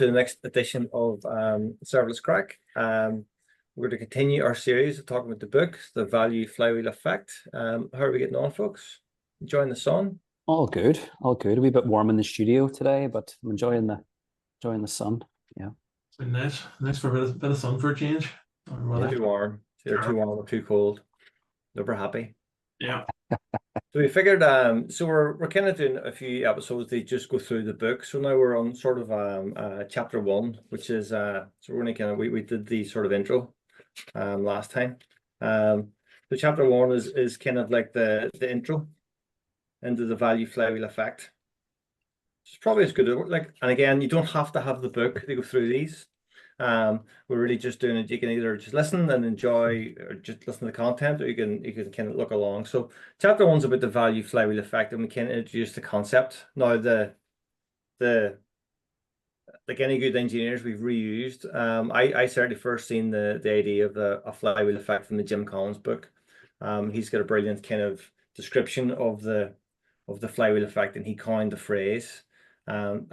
to the next edition of Serverless Craic. We're going to continue our series of talking about the book, The Value Flywheel Effect. How are we getting on, folks? Enjoying the sun? All good, all good. A wee bit warm in the studio today, but I'm enjoying the sun. Yeah. It's been nice for a bit of sun for a change. Not too warm. It's either too warm or too cold. Never happy. Yeah. So we figured, so we're kind of doing a few episodes that just go through the book. So now we're on sort of chapter 1, which is so we're only kind of we did the sort of intro last time. So chapter 1 is kind of like the intro into the value flywheel effect. It's probably as good as and again, you don't have to have the book to go through these. We're really just doing it. You can either just listen and enjoy, or just listen to the content, or you can kind of look along. So chapter 1's about the value flywheel effect, and we can introduce the concept. Now the like any good engineers we've reused. I certainly first seen the idea of a flywheel effect from the Jim Collins book. He's got a brilliant kind of description of the flywheel effect, and he coined the phrase.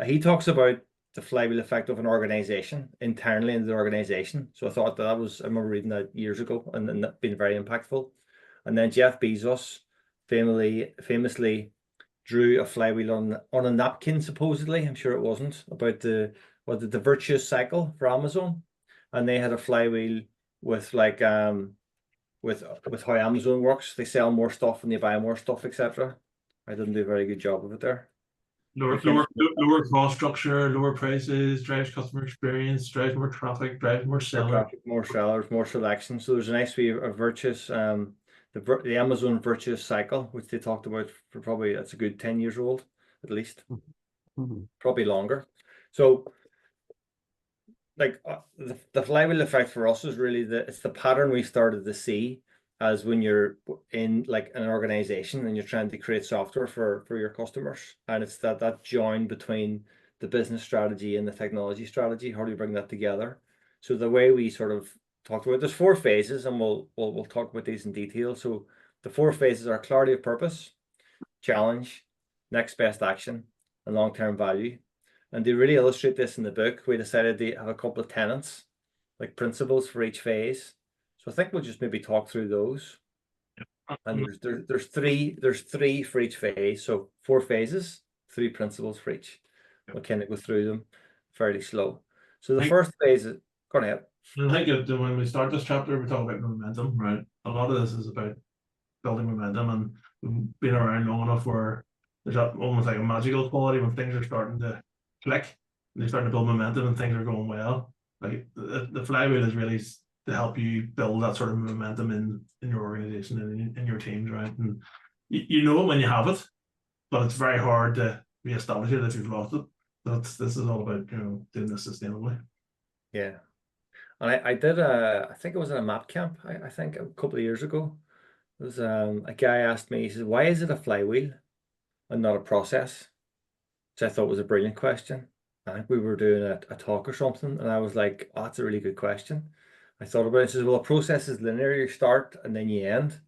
He talks about the flywheel effect of an organization internally in the organization. So I thought I remember reading that years ago and that being very impactful. And then Jeff Bezos famously drew a flywheel on a napkin, supposedly. I'm sure it wasn't, about the virtuous cycle for Amazon. And they had a flywheel with with how Amazon works. They sell more stuff and they buy more stuff, etc. I didn't do a very good job of it there. Lower cost structure, lower prices, drives customer experience, drives more traffic, drives more sellers. More sellers, more selection. So there's a nice way of virtuous, the Amazon virtuous cycle, which they talked about for probably, that's a good 10 years old, at least. Mm-hmm. Probably longer. So like the flywheel effect for us is really it's the pattern we started to see as when you're in like an organization and you're trying to create software for your customers, and it's that join between the business strategy and the technology strategy. How do you bring that together? So the way we sort of talked about, there's 4 phases, and we'll talk about these in detail. So the 4 phases are clarity of purpose, challenge, next best action, and long-term value. And they really illustrate this in the book. We decided to have a couple of tenets, like principles for each phase. So I think we'll just maybe talk through those. And there's three for each phase. So 4 phases, 3 principles for each. We'll kind of go through them fairly slow. So the first phase is, go ahead. I think when we start this chapter, we talk about momentum, right? A lot of this is about building momentum, and we've been around long enough where there's almost like a magical quality when things are starting to click and they're starting to build momentum and things are going well. Like the flywheel is really to help you build that sort of momentum in your organization and in your teams, right? And you know it when you have it, but it's very hard to reestablish it if you've lost it. This is all about doing this sustainably. Yeah, and I did I think it was in a map camp. I think a couple of years ago. There was a guy asked me. He said, "Why is it a flywheel and not a process?" Which I thought was a brilliant question. I think we were doing a talk or something, and I was like, "Oh, that's a really good question." I thought about it. He says, "Well, a process is linear. You start and then you end.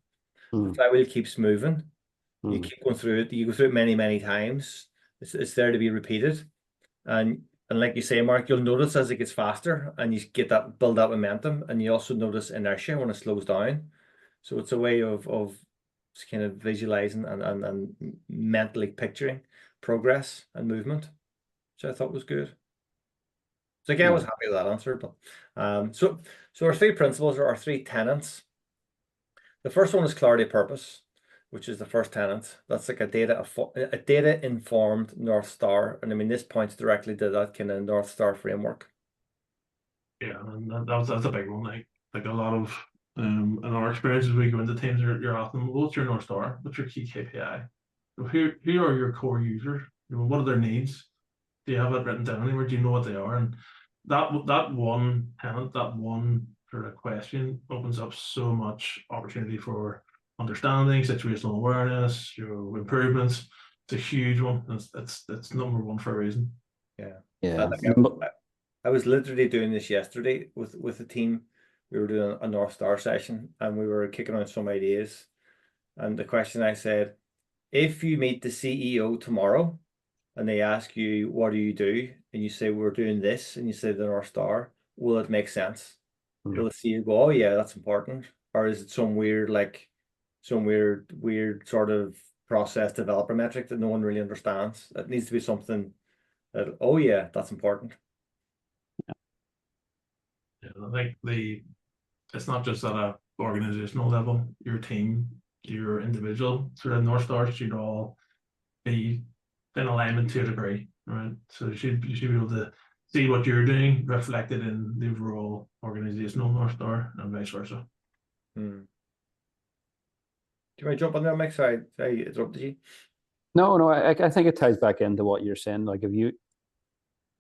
The flywheel keeps moving. You keep going through it. You go through it many, many times. It's there to be repeated. And like you say, Mark, you'll notice as it gets faster and you get build that momentum, and you also notice inertia when it slows down. So it's a way of just kind of visualizing and mentally picturing progress and movement, which I thought was good. So again, I was happy with that answer. But so our 3 principles are our 3 tenets. The first one is clarity of purpose, which is the first tenet. That's like a data informed North Star, and I mean this points directly to that kind of North Star framework. Yeah, and that's a big one. Like a lot of in our experiences, we go into teams. You're asking, what's your North Star? What's your key KPI? So who are your core users? What are their needs? Do you have it written down anywhere? Do you know what they are? And that one tenet, that one sort of question opens up so much opportunity for understanding, situational awareness, improvements. It's a huge one. It's number 1 for a reason. Yeah. I was literally doing this yesterday with the team. We were doing a North Star session and we were kicking around some ideas. And the question I said, if you meet the CEO tomorrow and they ask you, what do you do? and you say we're doing this, and you say the North Star, will it make sense? Mm. Will it see you go, oh yeah, that's important, or is it some weird weird sort of process developer metric that no one really understands? It needs to be something that, oh yeah, that's important. Yeah, I think it's not just at a organizational level, your team, your individual sort of North Stars should all be in alignment to a degree, right? So you should be able to see what you're doing reflected in the overall organizational North Star and vice versa. Hmm. Do you want to jump on there, Mike? Sorry, I interrupted you. No, I think it ties back into what you're saying. Like if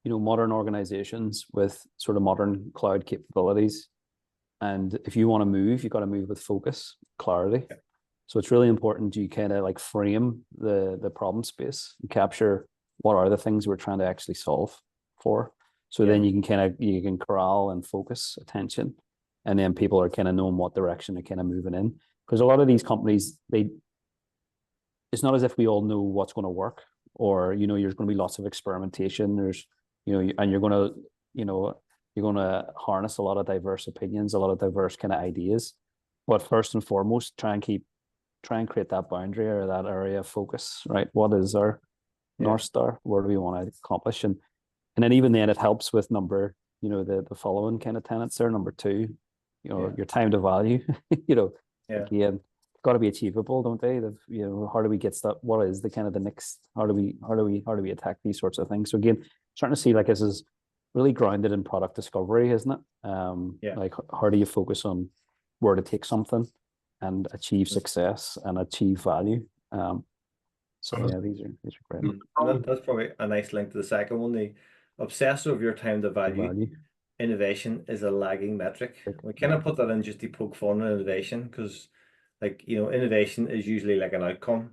modern organizations with sort of modern cloud capabilities, and if you want to move, you've got to move with focus, clarity. Yeah. So it's really important you kind of like frame the problem space and capture what are the things we're trying to actually solve for. So then you can corral and focus attention, and then people are kind of knowing what direction they're kind of moving in. Because a lot of these companies, it's not as if we all know what's going to work, or there's going to be lots of experimentation. There's and you're going to harness a lot of diverse opinions, a lot of diverse kind of ideas. But first and foremost, try and create that boundary or that area of focus, right? What is our North Star? Where do we want to accomplish? And then even then it helps with the following kind of tenets there. Number 2, your time to value, again, got to be achievable, don't they? How do we get stuff? What is the kind of the next? How do we attack these sorts of things? So again, starting to see like this is really grounded in product discovery, isn't it? Like how do you focus on where to take something and achieve success and achieve value? So yeah, these are great. That's probably a nice link to the second one. The obsess of your time to value. Innovation is a lagging metric. We kind of put that in just to poke fun at innovation, because innovation is usually like an outcome.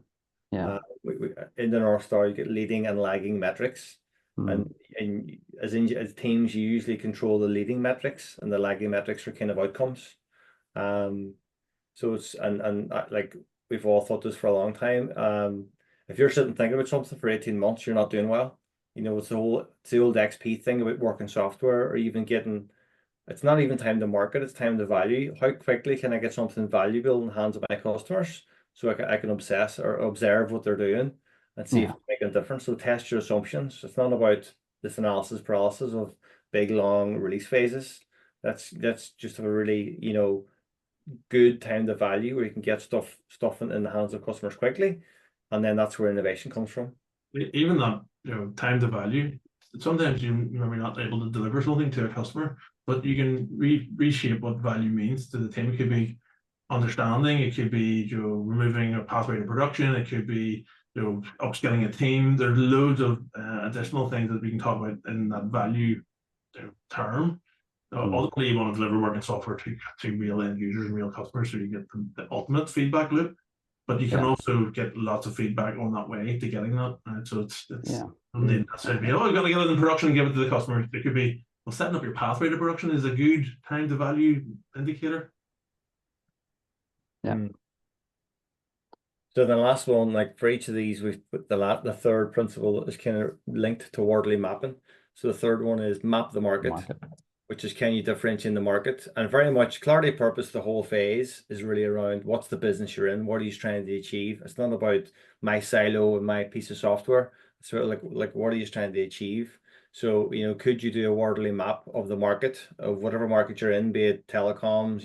In the North Star, you get leading and lagging metrics. And as teams, you usually control the leading metrics, and the lagging metrics are kind of outcomes. So it's like we've all thought this for a long time. If you're sitting thinking about something for 18 months, you're not doing well. It's the old XP thing about working software, or even getting. It's not even time to market, it's time to value. How quickly can I get something valuable in the hands of my customers, so I can obsess or observe what they're doing and see if it's making a difference. So test your assumptions. It's not about this analysis paralysis of big, long release phases. That's just a really, good time to value, where you can get stuff in the hands of customers quickly. And then that's where innovation comes from. Even that, time to value, sometimes you maybe not able to deliver something to a customer, but you can reshape what value means to the team. It could be understanding, it could be removing a pathway to production, it could be upskilling a team. There's loads of additional things that we can talk about in that value term. Ultimately, you want to deliver working software to real end users and real customers, so you get the ultimate feedback loop. But you can also get lots of feedback on that way to getting that. So it's something that's said, you've got to get it in production and give it to the customer. It could be, setting up your pathway to production is a good time to value indicator. So the last one, like for each of these, we've put the third principle is kind of linked to orderly mapping. So the third one is map the market. Which is, can you differentiate in the market? And very much clarity of purpose, the whole phase is really around what's the business you're in, what are you trying to achieve? It's not about my silo and my piece of software. It's sort of like what are you trying to achieve? So, could you do a orderly map of the market, of whatever market you're in, be it telecoms,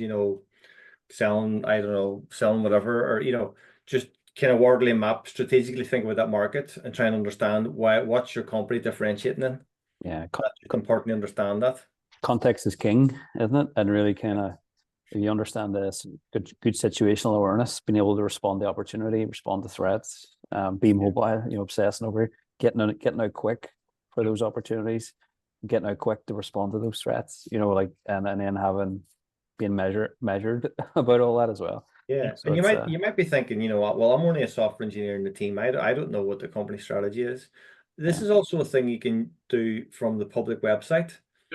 selling, I don't know, selling whatever, or, just kind of orderly map, strategically think about that market and try and understand what's your company differentiating in. Yeah. It's important to understand that. Context is king, isn't it? And really kind of, if you understand this, good situational awareness, being able to respond to opportunity, respond to threats, be mobile, obsessing over getting out quick for those opportunities, getting out quick to respond to those threats, and then being measured about all that as well. Yeah, so and you might be thinking, well, I'm only a software engineer in the team. I don't know what the company strategy is. This is also a thing you can do from the public website.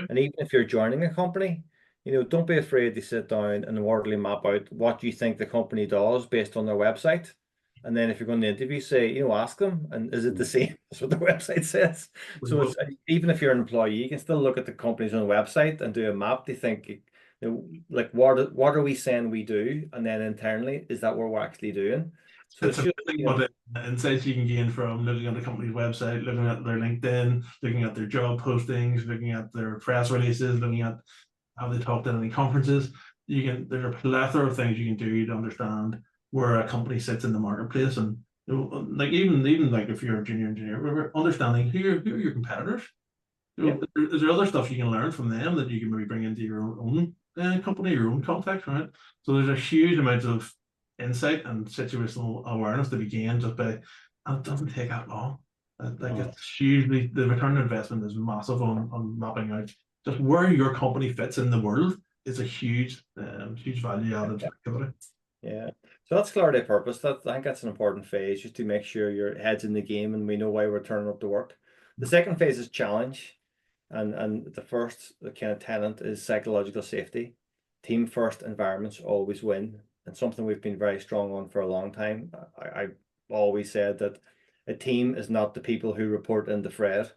And even if you're joining a company, don't be afraid to sit down and orderly map out what you think the company does based on their website. And then if you're going to interview, say, ask them, and is it the same as what the website says? So it's, even if you're an employee, you can still look at the company's own website and do a map. They think, like, what are we saying we do? And then internally, is that what we're actually doing? So It's it's just, amazing what insights you can gain from looking at the company's website, looking at their LinkedIn, looking at their job postings, looking at their press releases, looking at have they talked at any conferences. There's a plethora of things you can do to understand where a company sits in the marketplace, and like even like if you're a junior engineer, understanding who are your competitors. Is there other stuff you can learn from them that you can maybe bring into your own company, your own context, right? So there's a huge amount of insight and situational awareness to be gained just by, and it doesn't take that long. Like it's hugely, the return on investment is massive on mapping out just where your company fits in the world. Is a huge value added activity. Yeah, so that's clarity of purpose. I think that's an important phase, just to make sure your head's in the game and we know why we're turning up to work. The second phase is challenge, and the first, the kind of tenant, is psychological safety. Team first environments always win, and something we've been very strong on for a long time. I've always said that a team is not the people who report in the Fred.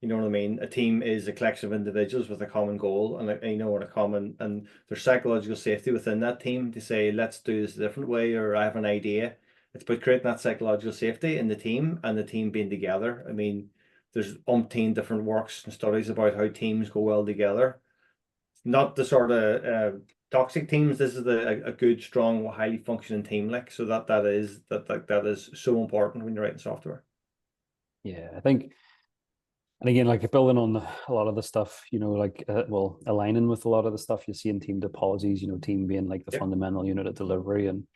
You know what I mean? A team is a collection of individuals with a common goal and and there's psychological safety within that team to say, let's do this a different way, or I have an idea. It's about creating that psychological safety in the team and the team being together. I mean, there's umpteen different works and studies about how teams go well together. Not the sort of toxic teams. This is a good, strong, highly functioning team. Like, so that is so important when you're writing software. Yeah, I think, and again, like building on a lot of the stuff, like aligning with a lot of the stuff you see in team topologies, team being like the fundamental unit of delivery, and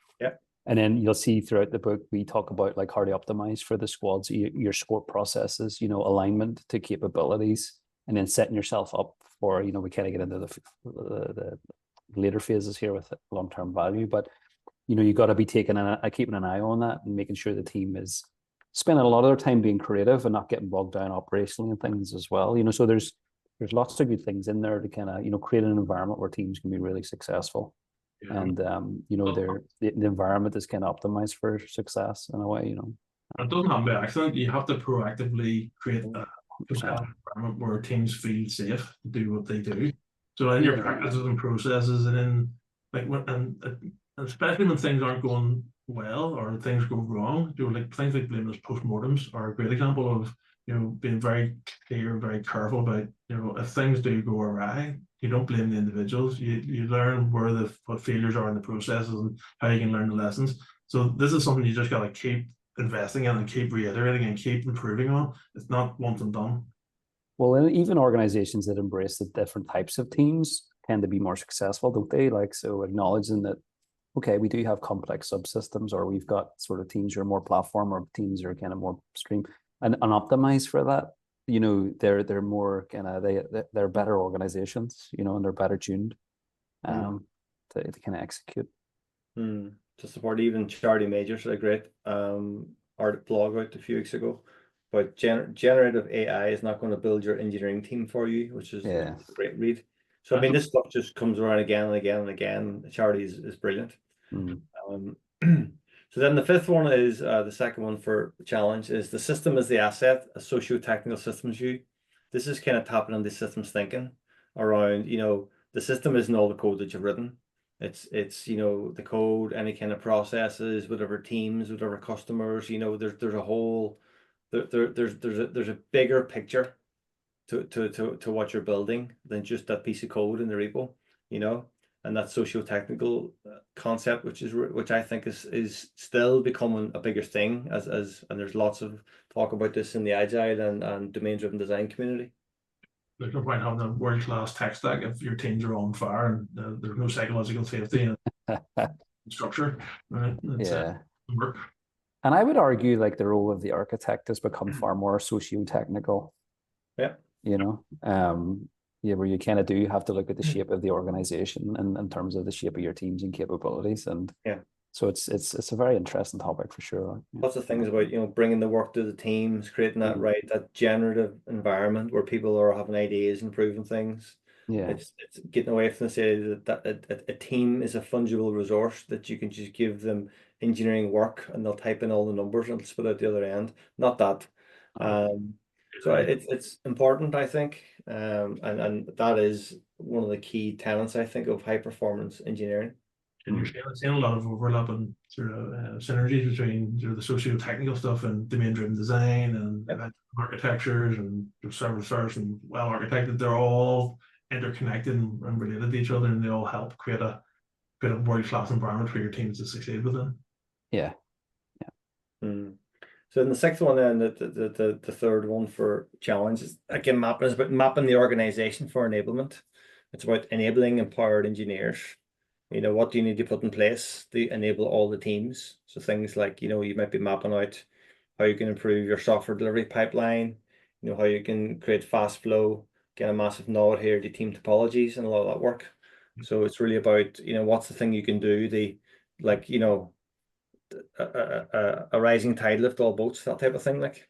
then you'll see throughout the book we talk about like how to optimize for the squads, your scope processes, alignment to capabilities, and then setting yourself up for, we kind of get into the later phases here with long-term value, but you got to be keeping an eye on that and making sure the team is spending a lot of their time being creative and not getting bogged down operationally and things as well. So there's lots of good things in there to kind of, create an environment where teams can be really successful. And the environment is kind of optimized for success in a way. It doesn't happen by accident. You have to proactively create a environment where teams feel safe to do what they do. So in your practices and processes, and in and especially when things aren't going well or things go wrong, like things like blameless postmortems are a great example of being very clear, very careful about if things do go awry, you don't blame the individuals. You learn what failures are in the processes and how you can learn the lessons. So this is something you just got to keep investing in and keep reiterating and keep improving on. It's not once and done. Well, and even organizations that embrace the different types of teams tend to be more successful, don't they? Like, so acknowledging that, okay, we do have complex subsystems, or we've got sort of teams that are more platform, or teams that are kind of more stream, and optimize for that. They're more kind of they're better organizations, and they're better tuned to kind of execute. To support. Even Charlie Majors had a great blog out a few weeks ago about generative AI is not going to build your engineering team for you, which is a great read. So I mean, this stuff just comes around again and again and again. Charlie is brilliant. So then the fifth one is the second one for the challenge is the system is the asset, a socio-technical systems view. This is kind of tapping on the systems thinking around, the system isn't all the code that you've written. It's the code, any kind of processes, whatever teams, whatever customers, there's a whole there's a bigger picture to what you're building than just that piece of code in the repo, and that socio-technical concept, which I think is still becoming a bigger thing and there's lots of talk about this in the agile and domain-driven design community. There's no point having a world-class tech stack if your teams are on fire and there's no psychological safety and structure, right? Work. And I would argue like the role of the architect has become far more socio-technical. Where you kind of do have to look at the shape of the organization and in terms of the shape of your teams and capabilities, and so it's a very interesting topic for sure. Lots of things about bringing the work to the teams, creating that generative environment where people are having ideas, improving things. It's getting away from the say that a team is a fungible resource that you can just give them engineering work, and they'll type in all the numbers and spit out the other end. Not that. So it's important, I think, and that is one of the key tenets, I think, of high performance engineering. And you're seeing a lot of overlap and sort of synergies between sort of the socio-technical stuff and domain-driven design and architectures and serverless and well architected. They're all interconnected and related to each other, and they all help create a world-class environment for your teams to succeed within. Yeah. So in the sixth one, then the third one for challenge is again mapping, is about mapping the organization for enablement. It's about enabling empowered engineers. What do you need to put in place to enable all the teams? So things like, you might be mapping out how you can improve your software delivery pipeline, how you can create fast flow, get a massive nod here to team topologies and a lot of that work. So it's really about, what's the thing you can do, a rising tide lift all boats, that type of thing, like.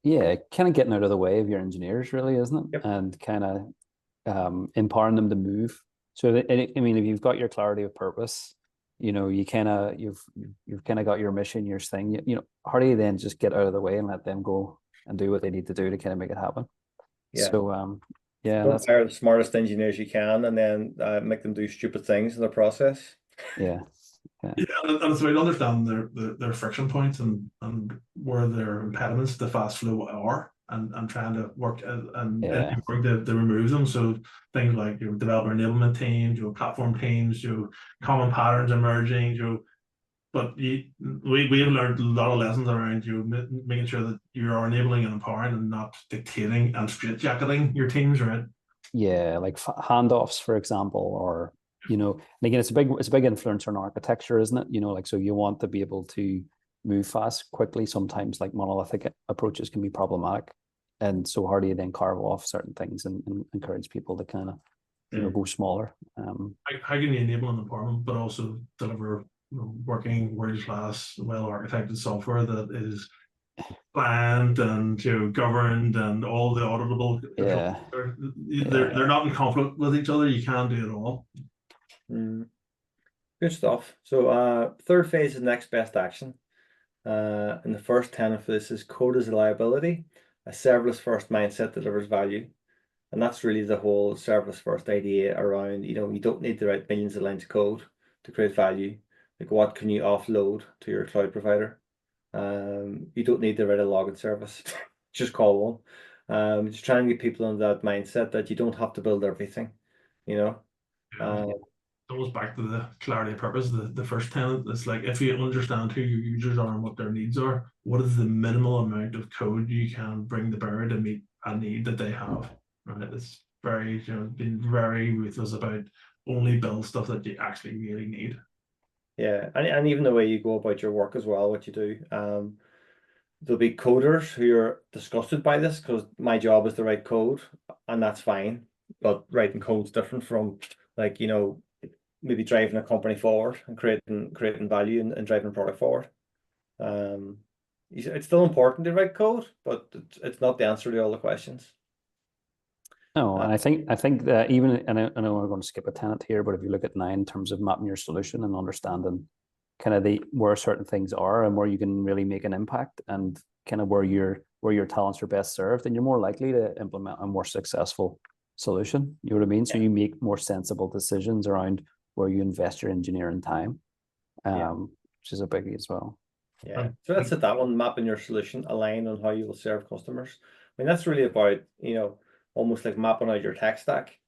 Yeah, kind of getting out of the way of your engineers, really, isn't it? Yep. And kind of empowering them to move. So if you've got your clarity of purpose, you kind of you've kind of got your mission, your thing. How do you then just get out of the way and let them go and do what they need to do to kind of make it happen? Yeah. So yeah, Don't hire the smartest engineers you can, and then make them do stupid things in the process. Yeah. And it's about understanding their friction points and where their impediments to fast flow are, and trying to work and work to remove them. So things like your developer enablement teams, your platform teams, your common patterns emerging, but we have learned a lot of lessons around making sure that you are enabling and empowering and not dictating and straitjacketing your teams, right? Yeah, like handoffs, for example, or and again, it's a big influencer on architecture, isn't it? So you want to be able to move fast, quickly. Sometimes like monolithic approaches can be problematic, and so how do you then carve off certain things and encourage people to kind of go smaller? How can you enable an empowerment, but also deliver working world-class, well-architected software that is planned and governed and all the auditable? Yeah, they're not in conflict with each other. You can do it all. Good stuff. So third phase is next best action. And the first tenet for this is code as a liability. A serverless first mindset delivers value. And that's really the whole serverless first idea around, you don't need to write millions of lines of code to create value. Like, what can you offload to your cloud provider? You don't need to write a login service. Just call one. Just trying to get people in that mindset that you don't have to build everything, It goes back to the clarity of purpose, the first tenet. It's like, if you understand who your users are and what their needs are, what is the minimal amount of code you can bring to bear to meet a need that they have, right? It's very, being very ruthless about only build stuff that you actually really need. Yeah, and even the way you go about your work as well, what you do. There'll be coders who are disgusted by this because my job is to write code, and that's fine. But writing code's different from, like, maybe driving a company forward and creating value and driving product forward. It's still important to write code, but it's not the answer to all the questions. No, and I think that even, and I know we're going to skip a tenet here, but if you look at 9 in terms of mapping your solution and understanding kind of where certain things are and where you can really make an impact, and kind of where your talents are best served, then you're more likely to implement a more successful solution. You know what I mean? So you make more sensible decisions around where you invest your engineering time, which is a biggie as well. Yeah, so that's it. That one, mapping your solution, align on how you will serve customers. I mean, that's really about, almost like mapping out your tech stack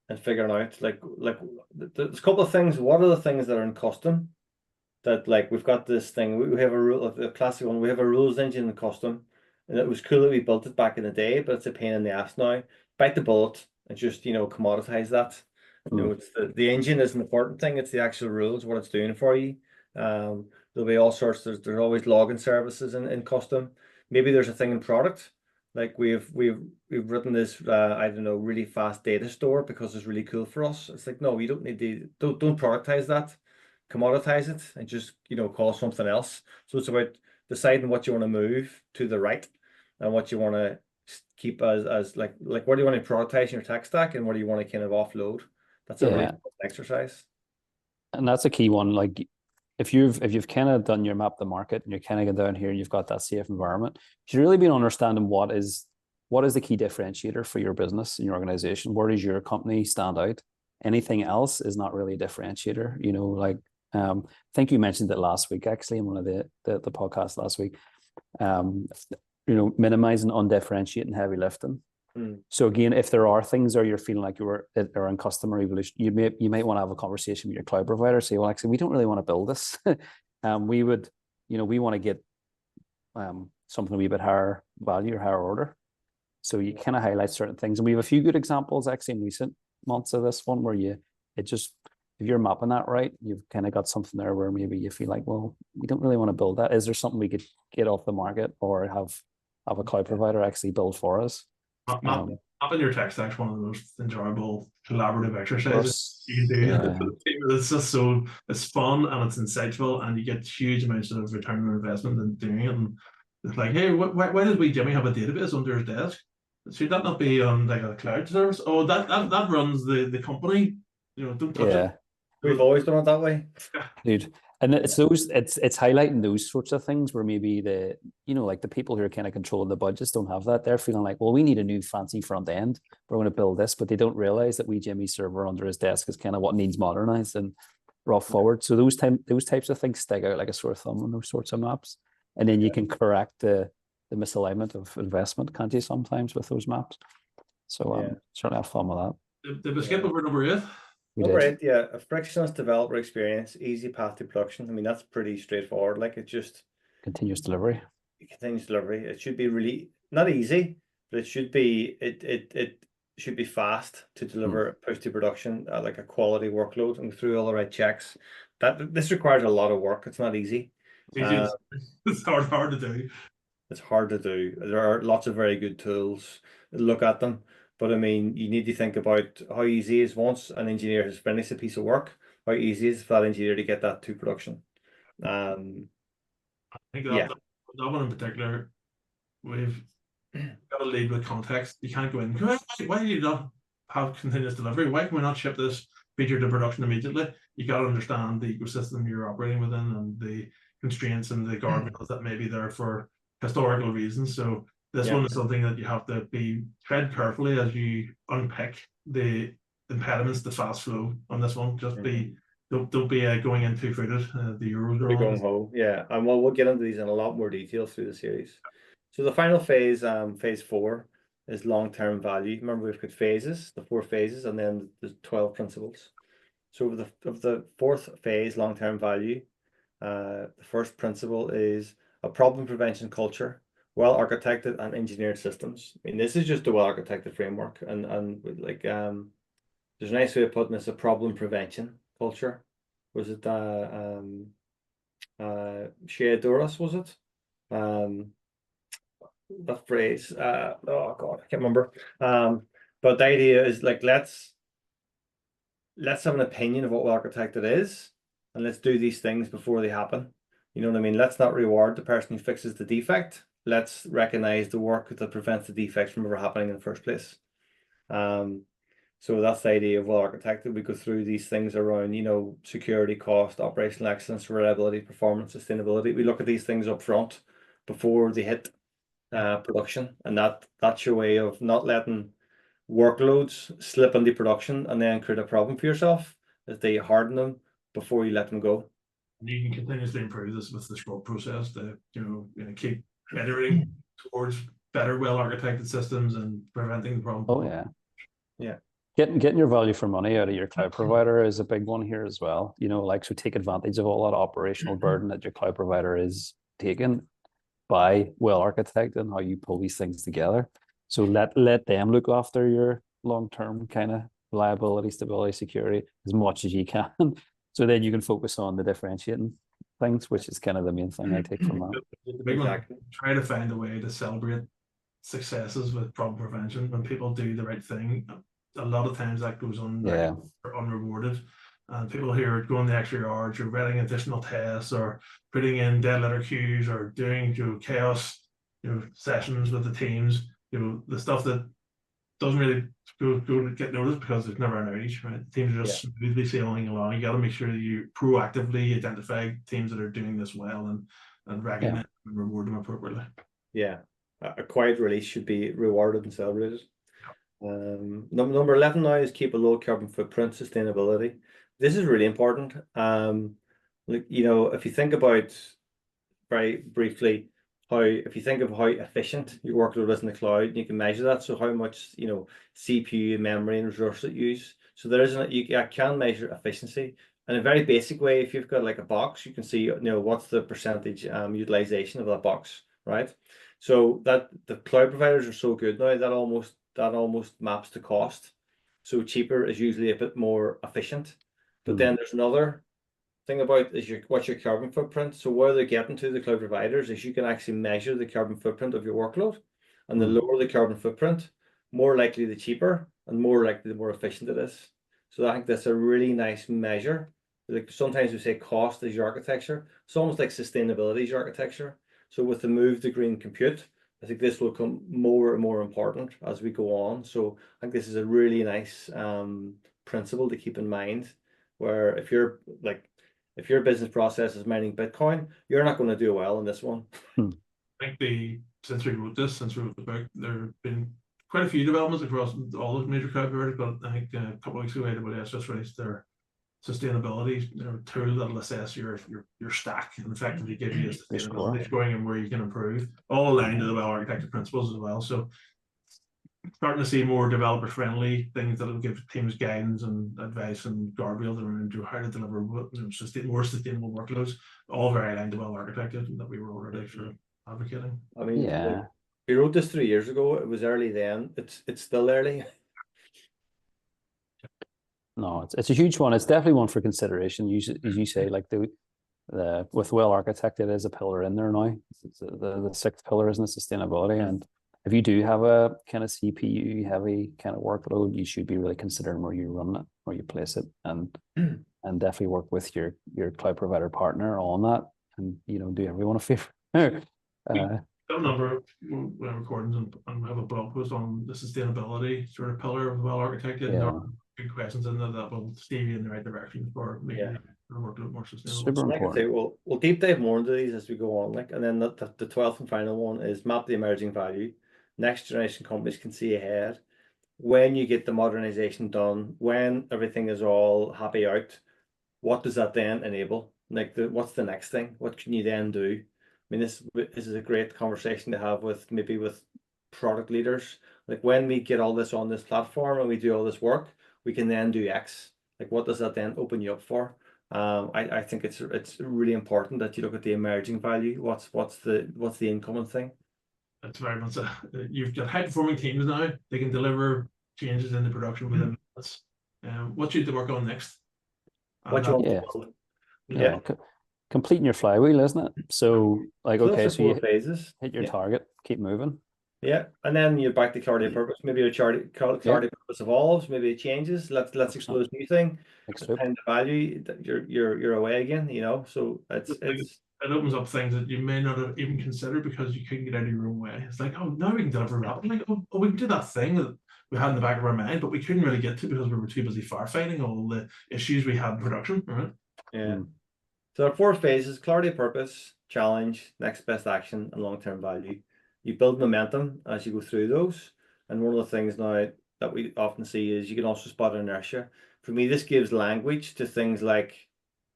and figuring out like there's a couple of things. What are the things that are in custom that, like, we've got this thing, we have a rule of the classic one, we have a rules engine in custom, and it was cool that we built it back in the day, but it's a pain in the ass now. Bite the bullet and just, commoditize that. It's the engine is an important thing. It's the actual rules, what it's doing for you. There'll be all sorts. There's always login services in custom. Maybe there's a thing in product. Like we've written this I don't know, really fast data store because it's really cool for us. It's like, no, you don't need to don't productize that, commoditize it, and just call something else. So it's about deciding what you want to move to the right and what you want to keep as like what do you want to productize in your tech stack and what do you want to kind of offload. That's a really fun exercise. And that's a key one. Like, if you've kind of done your map the market and you're kind of down here and you've got that safe environment, you should really be understanding what is the key differentiator for your business and your organization. Where does your company stand out? Anything else is not really a differentiator. Like I think you mentioned it last week, actually, in one of the podcasts last week. Minimizing undifferentiating heavy lifting. So again, if there are things that you're feeling like that are in customer evolution, you might want to have a conversation with your cloud provider. Say, well, actually, we don't really want to build this. We would, we want to get something a wee bit higher value or higher order. So you kind of highlight certain things, and we have a few good examples actually in recent months of this one where if you're mapping that right, you've kind of got something there where maybe you feel like, well, we don't really want to build that. Is there something we could get off the market or have a cloud provider actually build for us? Mapping your tech stack is one of the most enjoyable collaborative exercises you can do. Yeah. It's just it's fun and it's insightful, and you get huge amounts of return on investment in doing it. And it's like, hey, why did Jimmy have a database under his desk? Should that not be on like a cloud service? Oh, that runs the company. Don't touch it. We've always done it that way, dude. And it's highlighting those sorts of things where maybe like the people who are kind of controlling the budgets don't have that. They're feeling like, well, we need a new fancy front end. We're going to build this, but they don't realize that Jimmy's server under his desk is kind of what needs modernized and brought forward. So those types of things stick out like a sore thumb on those sorts of maps. And then you can correct the misalignment of investment, can't you, sometimes with those maps? So certainly have fun with that. Did we skip over number 8? Number 8, yeah, a frictionless developer experience, easy path to production. I mean, that's pretty straightforward. Like, it just continuous delivery. It should be really not easy, but it should be it should be fast to deliver, push to production, like a quality workload and through all the right checks. This requires a lot of work. It's not easy. It's hard to do. It's hard to do. There are lots of very good tools. Look at them. But I mean, you need to think about how easy it is once an engineer has finished a piece of work, how easy it is for that engineer to get that to production. I think that one in particular, we've got to lead with context. You can't go in, why do you not have continuous delivery? Why can we not ship this feature to production immediately? You got to understand the ecosystem you're operating within and the constraints and the guardrails that may be there for historical reasons. So this one is something that you have to tread carefully as you unpick the impediments to fast flow on this one. Just don't be going in two-footed. The Euros are going home. Yeah, and we'll get into these in a lot more detail through the series. So the final phase, phase 4, is long-term value. Remember, we've got phases, the 4 phases, and then the 12 principles. So of the 4th phase, long-term value, the first principle is a problem prevention culture, well-architected and engineered systems. I mean, this is just a well-architected framework, and like there's a nice way of putting this: a problem prevention culture. Was it Shea Doris? Was it that phrase? Oh God, I can't remember. But the idea is like let's have an opinion of what well-architected is, and let's do these things before they happen. You know what I mean? Let's not reward the person who fixes the defect. Let's recognize the work that prevents the defects from ever happening in the first place. So that's the idea of well-architected. We go through these things around, security, cost, operational excellence, reliability, performance, sustainability. We look at these things up front before they hit production, and that's your way of not letting workloads slip into production and then create a problem for yourself, as they harden them before you let them go. And you can continuously improve this with the scrub process to keep iterating towards better, well-architected systems and preventing the problem. Oh yeah. Getting your value for money out of your cloud provider is a big one here as well. So take advantage of all that operational burden that your cloud provider is taking by well-architected and how you pull these things together. So let them look after your long-term kind of reliability, stability, security as much as you can. So then you can focus on the differentiating things, which is kind of the main thing I take from that. The big one, try to find a way to celebrate successes with problem prevention. When people do the right thing, a lot of times that goes unrewarded. And people here are going the extra yards, or writing additional tests, or putting in dead letter queues, or doing chaos sessions with the teams. The stuff that doesn't really go get noticed because there's never an outage, right? Teams are just smoothly sailing along. You got to make sure that you proactively identify teams that are doing this well and recognize and reward them appropriately. Yeah, a quiet release should be rewarded and celebrated. Number 11 now is keep a low carbon footprint, sustainability. This is really important. Like, you know, if you think about very briefly how, if you think of how efficient your workload is in the cloud, you can measure that. So how much, you know, CPU, memory, and resource it use. So there isn't, you can measure efficiency in a very basic way. If you've got like a box, you can see, you know, what's the percentage utilization of that box, right? So that the cloud providers are so good now that almost maps to cost. So cheaper is usually a bit more efficient. But then there's another thing about is what's your carbon footprint. So where they're getting to, the cloud providers, is you can actually measure the carbon footprint of your workload, and the lower the carbon footprint, more likely the cheaper, and more likely the more efficient it is. So I think that's a really nice measure. Like sometimes we say cost is your architecture. It's almost like sustainability is your architecture. So with the move to green compute, I think this will become more and more important as we go on. So I think this is a really nice principle to keep in mind, where if your business process is mining Bitcoin, you're not going to do well in this one. I think since we wrote the book, there have been quite a few developments across all the major cloud providers, but I think a couple of weeks ago, AWS just released their sustainability tool that'll assess your stack and effectively give you a sustainability scoring and where you can improve, all aligned to the well-architected principles as well. So starting to see more developer-friendly things that'll give teams guidance and advice and guardrails around how to deliver more sustainable workloads, all very aligned to well-architected that we were already sort of advocating. I mean, like, we wrote this 3 years ago. It was early then. It's still early. No, it's a huge one. It's definitely one for consideration. As you say, like the with well architected as a pillar in there now. It's the sixth pillar, isn't it? Sustainability. And if you do have a kind of CPU heavy kind of workload, you should be really considering where you run it, where you place it, and definitely work with your cloud provider partner on that, and do everyone a favor. Got a number of recordings and have a blog post on the sustainability sort of pillar of well architected. And there are good questions in there that will steer you in the right direction for making your workload more sustainable. Super important. Like I say, we'll deep dive more into these as we go on. And then the 12th and final one is map the emerging value. Next generation companies can see ahead. When you get the modernization done, when everything is all happy out, what does that then enable? Like what's the next thing? What can you then do? I mean, this is a great conversation to have with product leaders. Like when we get all this on this platform and we do all this work, we can then do X. Like what does that then open you up for? I think it's really important that you look at the emerging value. What's the incoming thing? That's very much you've got high performing teams now. They can deliver changes in the production within minutes. What should they work on next? What you want to build? Yeah. Completing your flywheel, isn't it? So like, okay, so you phases. Hit your target, keep moving. Yeah, and then you're back to clarity of purpose. Maybe your clarity of purpose evolves. Maybe it changes. Let's explore this new thing. And the value that you're away again. So it opens up things that you may not have even considered because you couldn't get out of your own way. It's like, oh, now we can deliver that. Like, oh, we can do that thing that we had in the back of our mind, but we couldn't really get to because we were too busy firefighting all the issues we had in production. Right? Yeah. So there are 4 phases: clarity of purpose, challenge, next best action, and long-term value. You build momentum as you go through those. And one of the things now that we often see is you can also spot inertia. For me, this gives language to things like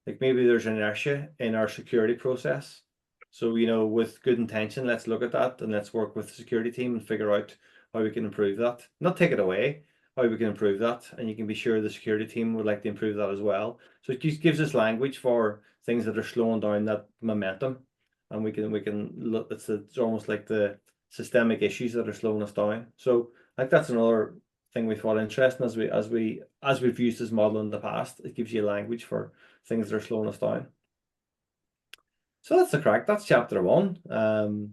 maybe there's inertia in our security process. So, with good intention, let's look at that and let's work with the security team and figure out how we can improve that. Not take it away, how we can improve that. And you can be sure the security team would like to improve that as well. So it just gives us language for things that are slowing down that momentum. And we can look, it's almost like the systemic issues that are slowing us down. So like that's another thing we thought interesting as we've used this model in the past. It gives you language for things that are slowing us down. So that's the crack. That's chapter 1.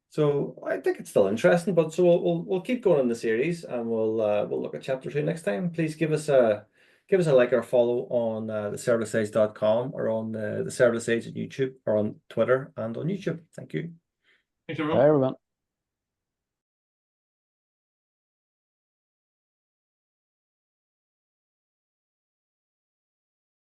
So I think it's still interesting, but so we'll keep going in the series, and we'll look at chapter 2 next time. Please give us a like or follow on the serverlessage.com or on the Serverless Age at YouTube or on Twitter and on YouTube. Thank you. Thanks, everyone. Bye, everyone.